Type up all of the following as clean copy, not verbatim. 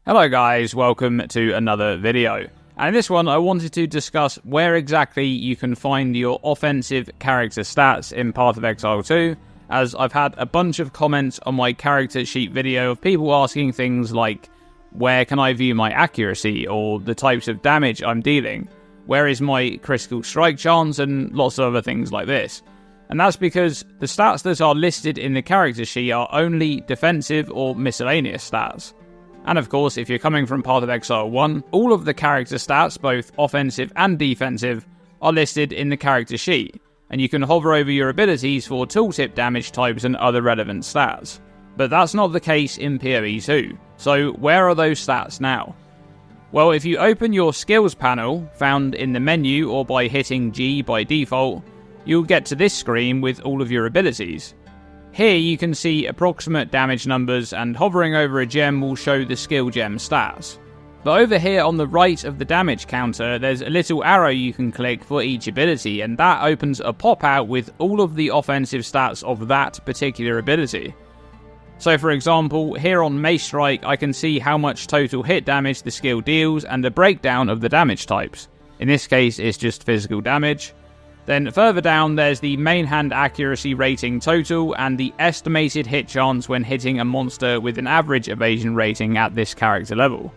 Hello guys, welcome to another video. And in this one I wanted to discuss where exactly you can find your offensive character stats in Path of Exile 2, as I've had a bunch of comments on my character sheet video of people asking things like, where can I view my accuracy, or the types of damage I'm dealing, where is my critical strike chance, and lots of other things like this. And that's because the stats that are listed in the character sheet are only defensive or miscellaneous stats. And of course, if you're coming from Path of Exile 1, all of the character stats, both offensive and defensive, are listed in the character sheet, and you can hover over your abilities for tooltip damage types and other relevant stats. But that's not the case in PoE2, so where are those stats now? Well, if you open your skills panel, found in the menu or by hitting G by default, you'll get to this screen with all of your abilities. Here you can see approximate damage numbers, and hovering over a gem will show the skill gem stats. But over here on the right of the damage counter, there's a little arrow you can click for each ability, and that opens a pop-out with all of the offensive stats of that particular ability. So for example, here on Mace Strike I can see how much total hit damage the skill deals and a breakdown of the damage types. In this case it's just physical damage. Then further down there's the main hand accuracy rating total and the estimated hit chance when hitting a monster with an average evasion rating at this character level.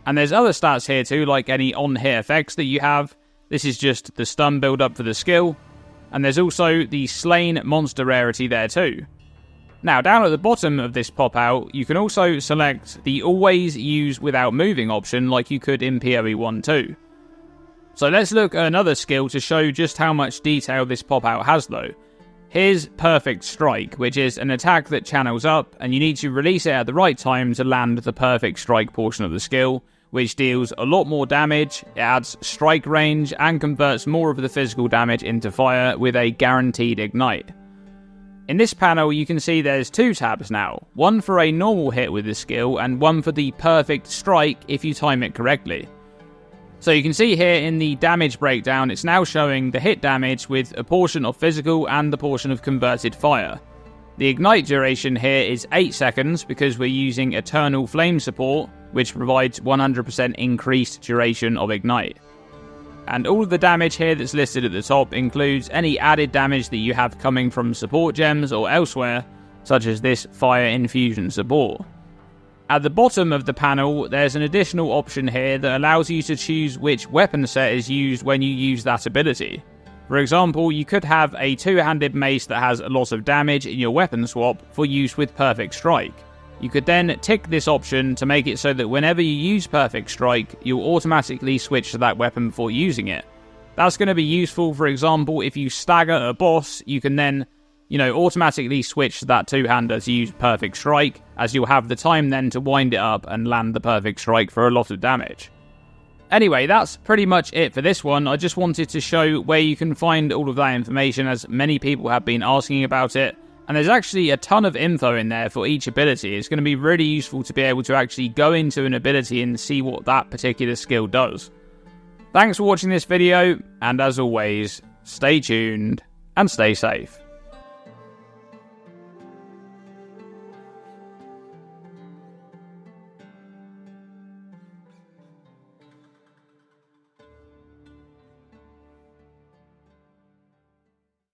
And there's other stats here too, like any on-hit effects that you have. This is just the stun build up for the skill. And there's also the slain monster rarity there too. Now down at the bottom of this pop out you can also select the always use without moving option like you could in PoE1 too. So let's look at another skill to show just how much detail this pop-out has though. Here's Perfect Strike, which is an attack that channels up, and you need to release it at the right time to land the Perfect Strike portion of the skill, which deals a lot more damage, it adds strike range, and converts more of the physical damage into fire with a guaranteed ignite. In this panel you can see there's two tabs now, one for a normal hit with the skill, and one for the Perfect Strike if you time it correctly. So you can see here in the damage breakdown, it's now showing the hit damage with a portion of physical and the portion of converted fire. The ignite duration here is 8 seconds because we're using Eternal Flame support, which provides 100% increased duration of ignite. And all of the damage here that's listed at the top includes any added damage that you have coming from support gems or elsewhere, such as this Fire Infusion support. At the bottom of the panel, there's an additional option here that allows you to choose which weapon set is used when you use that ability. For example, you could have a two-handed mace that has a lot of damage in your weapon swap for use with Perfect Strike. You could then tick this option to make it so that whenever you use Perfect Strike, you'll automatically switch to that weapon before using it. That's going to be useful, for example, if you stagger a boss, you can then automatically switch to that two-hander to use Perfect Strike, as you'll have the time then to wind it up and land the Perfect Strike for a lot of damage. Anyway, that's pretty much it for this one. I just wanted to show where you can find all of that information, as many people have been asking about it, and there's actually a ton of info in there for each ability. It's going to be really useful to be able to actually go into an ability and see what that particular skill does. Thanks for watching this video, and as always, stay tuned and stay safe.